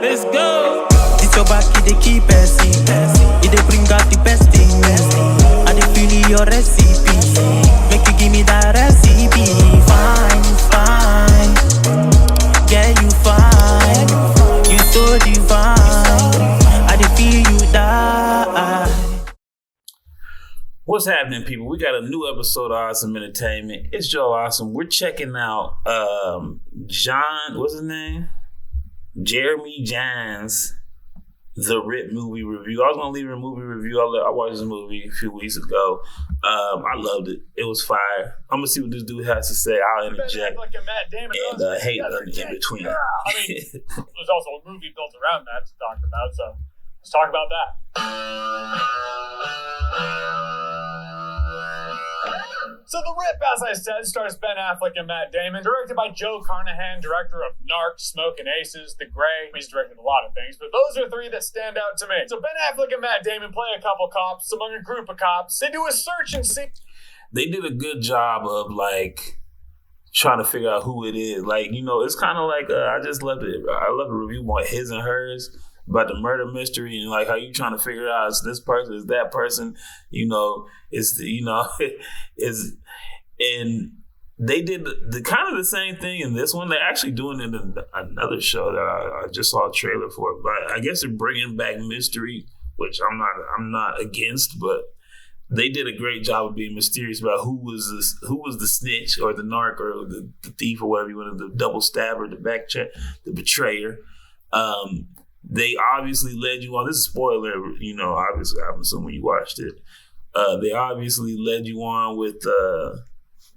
Let's go. It's your back, it dey keep passing. It dey bring out the best thing. I dey feel your recipe. Make you give me that recipe. Fine, fine. Yeah, you fine. You so divine. I dey feel you die. What's happening, people? We got a new episode of Awesome Entertainment. It's Joe Awesome. We're checking out what's his name? Jeremy Jahns, The Rip movie review. I was gonna leave a movie review. I watched this movie a few weeks ago. I loved it. It was fire. I'm gonna see what this dude has to say. I'll interject like a Matt Damon and hate in between. Yeah. I mean, there's also a movie built around that to talk about. So let's talk about that. So The Rip, as I said, stars Ben Affleck and Matt Damon, directed by Joe Carnahan, director of Narc, Smoking Aces, The Grey. He's directed a lot of things, but those are three that stand out to me. So Ben Affleck and Matt Damon play a couple cops among a group of cops. They do a search and see. They did a good job of trying to figure out who it is. It's kind of like I love the review on His and Hers about the murder mystery and how you trying to figure out is this person, is that person, and they did the kind of the same thing in this one. They're actually doing it in another show that I just saw a trailer for, but I guess they're bringing back mystery, which I'm not against, but they did a great job of being mysterious about who was the snitch or the narc or the thief or whatever you want, the double stabber, the back check, the betrayer. They obviously led you on. This is a spoiler, obviously, I'm assuming you watched it. They obviously led you on with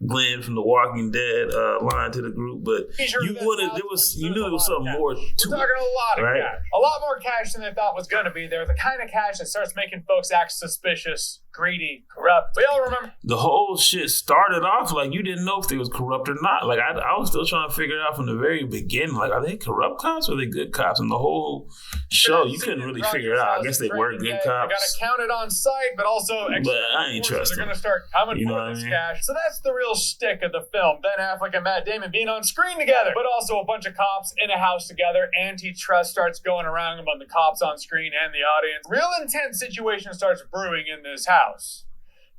Glenn from The Walking Dead line to the group, but you knew there was something more to it. We're talking a lot of cash. A lot more cash than they thought was going to be there. The kind of cash that starts making folks act suspicious, greedy, corrupt. We all remember. The whole shit started off you didn't know if they was corrupt or not. I was still trying to figure it out from the very beginning. Are they corrupt cops or are they good cops? And the whole show, you couldn't really figure it out. I guess they were good cops. You got to count it on sight, but also but I ain't trusting. They're going to start coming for this cash. So that's the real shtick of the film. Ben Affleck and Matt Damon being on screen together, but also a bunch of cops in a house together. Antitrust starts going around among the cops on screen and the audience. Real intense situation starts brewing in this house.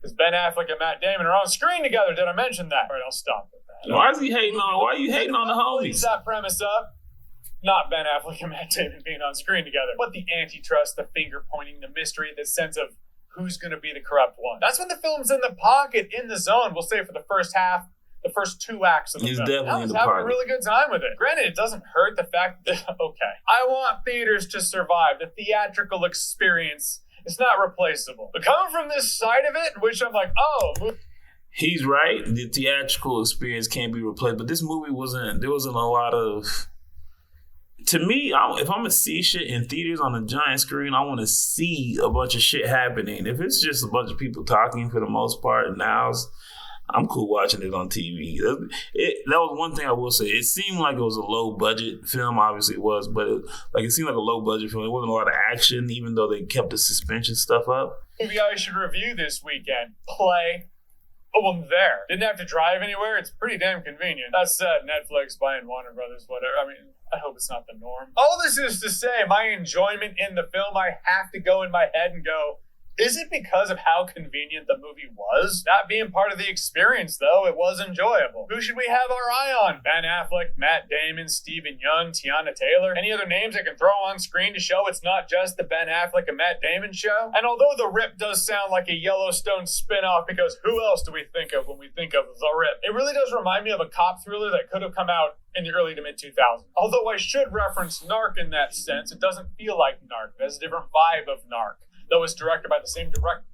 Because Ben Affleck and Matt Damon are on screen together. Did I mention that? All right, I'll stop with that. Why are you hating on the homies? That premise up. Not Ben Affleck and Matt Damon being on screen together, but the antitrust, the finger pointing, the mystery, the sense of who's going to be the corrupt one. That's when the film's in the pocket, in the zone. We'll say for the first half, the first two acts of the film. Definitely in the having pocket. A really good time with it. Granted, it doesn't hurt the fact that, okay, I want theaters to survive. The theatrical experience is not replaceable. But coming from this side of it, which I'm like, he's right. The theatrical experience can't be replaced. There wasn't a lot of, to me, if I'm going to see shit in theaters on a giant screen, I want to see a bunch of shit happening. If it's just a bunch of people talking for the most part, I'm cool watching it on TV. That was one thing I will say. It seemed like it was a low-budget film. Obviously it was, but it seemed like a low-budget film. It wasn't a lot of action, even though they kept the suspension stuff up. Movie I should review this weekend. Play. Oh, I'm there. Didn't have to drive anywhere. It's pretty damn convenient. That said, Netflix buying Warner Brothers, whatever. I mean, I hope it's not the norm. All this is to say, my enjoyment in the film, I have to go in my head and go, is it because of how convenient the movie was? Not being part of the experience, though, it was enjoyable. Who should we have our eye on? Ben Affleck, Matt Damon, Stephen Yeun, Tiana Taylor? Any other names I can throw on screen to show it's not just the Ben Affleck and Matt Damon show? And although The Rip does sound like a Yellowstone spinoff, because who else do we think of when we think of The Rip? It really does remind me of a cop thriller that could have come out in the early to mid-2000s. Although I should reference Narc in that sense, it doesn't feel like Narc. It has a different vibe of Narc, though it's directed by the same director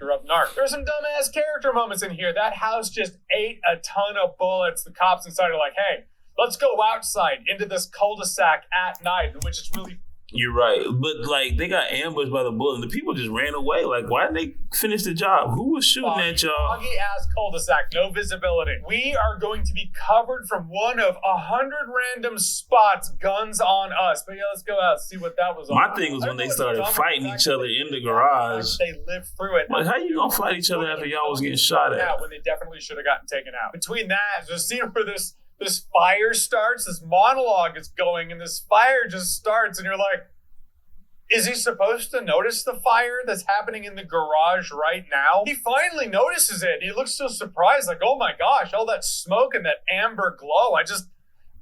of Narc. There's some dumbass character moments in here. That house just ate a ton of bullets. The cops inside are like, hey, let's go outside into this cul-de-sac at night, which is really You're right. But, like, they got ambushed by the bullet, and the people just ran away. Like, why didn't they finish the job? Who was shooting at y'all? Foggy-ass cul-de-sac, no visibility. We are going to be covered from one of 100 random spots, guns on us. But, yeah, let's go out and see what that was all My thing was when they started fighting each other in the garage. They lived through it. Like, how you gonna fight each other after y'all was getting shot at? When they definitely should have gotten taken out. Between that, there's a scene where this this fire starts, this monologue is going, and this fire just starts, and you're like, is he supposed to notice the fire that's happening in the garage right now? He finally notices it. He looks so surprised, like, oh my gosh, all that smoke and that amber glow. I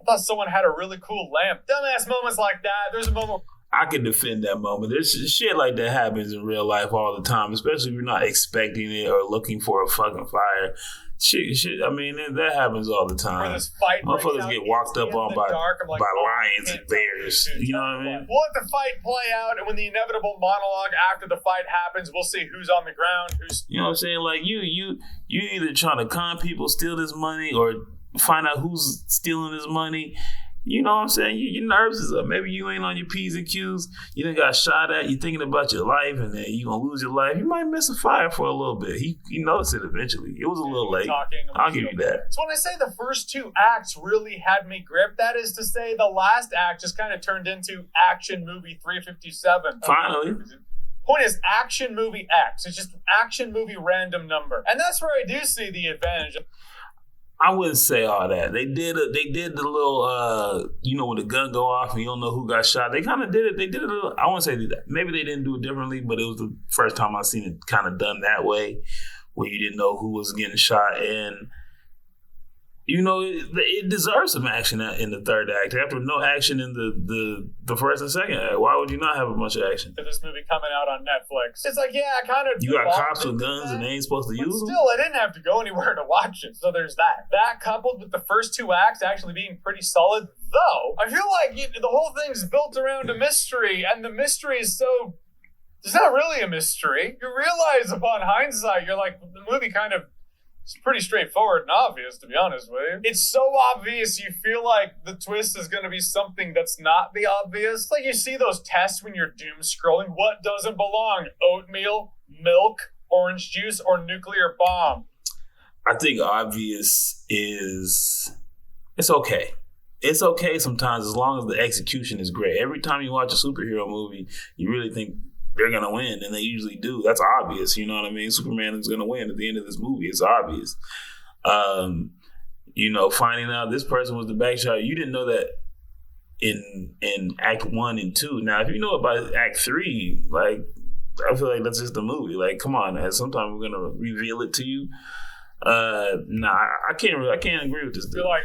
thought someone had a really cool lamp. Dumbass moments like that. There's a moment. I can defend that moment. There's shit like that happens in real life all the time, especially if you're not expecting it or looking for a fucking fire. Shit. I mean, that happens all the time. Motherfuckers get walked up on by lions and bears. You know what I mean? We'll let the fight play out, and when the inevitable monologue after the fight happens, we'll see who's on the ground, who's. You know what I'm saying? Like you either trying to con people, steal this money, or find out who's stealing this money. You know what I'm saying? Your nerves is up. Maybe you ain't on your P's and Q's. You done got shot at. You're thinking about your life, and then you gonna lose your life. You might miss a fire for a little bit. He noticed it eventually. It was a little late. I'll give you that. So when I say the first two acts really had me gripped, that is to say the last act just kind of turned into action movie 357. Finally. Point is, action movie X. It's just action movie random number. And that's where I do see the advantage. I wouldn't say all that. They did the little, when the gun go off and you don't know who got shot. They kind of did it. They did it a little, I wouldn't say that. Maybe they didn't do it differently, but it was the first time I seen it kind of done that way, where you didn't know who was getting shot. And, it deserves some action in the third act. After no action in the first and second act, why would you not have a bunch of action? This movie coming out on Netflix. It's like, yeah, I kind of... You got cops with guns and they ain't supposed to use them? Still, I didn't have to go anywhere to watch it, so there's that. That coupled with the first two acts actually being pretty solid, though, I feel like the whole thing's built around a mystery, and the mystery is so... It's not really a mystery. You realize upon hindsight, you're like, the movie kind of... It's pretty straightforward and obvious, to be honest with you. It's so obvious you feel like the twist is going to be something that's not the obvious. It's like you see those tests when you're doom scrolling. What doesn't belong? Oatmeal, milk, orange juice, or nuclear bomb? I think obvious is... It's okay. It's okay sometimes as long as the execution is great. Every time you watch a superhero movie, you really think... they're going to win, and they usually do. That's obvious, you know what I mean? Superman is going to win at the end of this movie. It's obvious. Finding out this person was the back shot, you didn't know that in Act 1 and 2. Now, if you know about Act 3, like, I feel like that's just the movie. Like, come on, man. Sometime we're going to reveal it to you. I can't agree with this dude. You're like,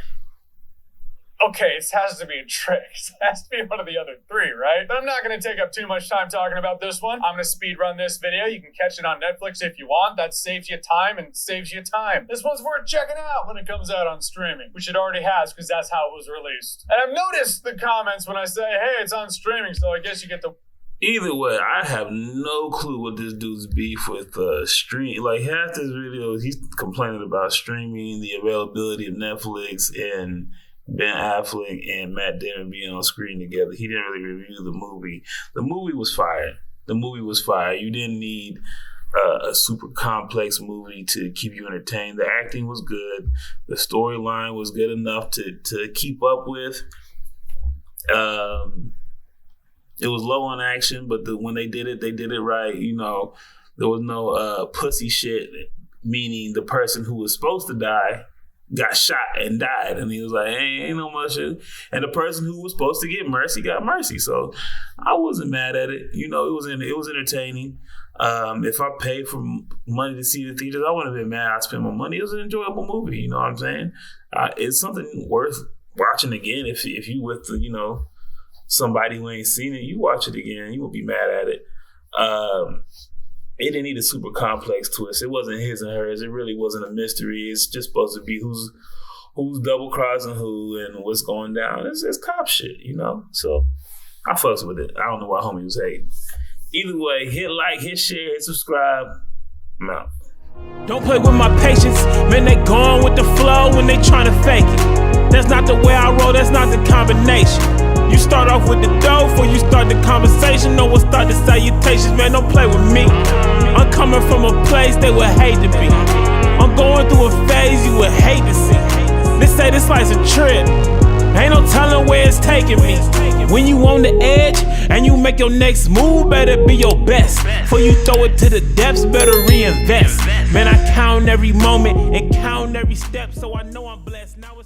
okay, it has to be a trick. It has to be one of the other three, right? But I'm not going to take up too much time talking about this one. I'm going to speed run this video. You can catch it on Netflix if you want. That saves you time and saves you time. This one's worth checking out when it comes out on streaming, which it already has because that's how it was released. And I've noticed the comments when I say, hey, it's on streaming, so I guess you get the... Either way, I have no clue what this dude's beef with stream. Like, half this video, he's complaining about streaming, the availability of Netflix, and Ben Affleck and Matt Damon being on screen together. He didn't really review the movie. The movie was fire. You didn't need a super complex movie to keep you entertained. The acting was good. The storyline was good enough to keep up with. It was low on action, but when they did it right. There was no pussy shit, meaning the person who was supposed to die got shot and died, and he was like, hey, ain't no much. And the person who was supposed to get mercy got mercy. So I wasn't mad at it. It was entertaining. If I paid for money to see the theaters, I wouldn't have been mad. I spent my money. It was an enjoyable movie. You know what I'm saying? It's something worth watching again. If you with somebody who ain't seen it, you watch it again, you won't be mad at it. It didn't need a super complex twist. It wasn't his and hers. It really wasn't a mystery. It's just supposed to be who's double crossing who and what's going down. It's cop shit, So I fucks with it. I don't know why homie was hating. Either way, hit like, hit share, hit subscribe. I'm out. Don't play with my patience, man. They gone with the flow when they tryna fake it. That's not the way I roll. That's not the combination. You start off with the dough before you start the conversation. No one start the salutations, man, don't play with me. I'm coming from a place they would hate to be. I'm going through a phase you would hate to see. They say this life's a trip, ain't no telling where it's taking me. When you on the edge and you make your next move, better be your best. Before you throw it to the depths, better reinvest. Man, I count every moment and count every step, so I know I'm blessed. Now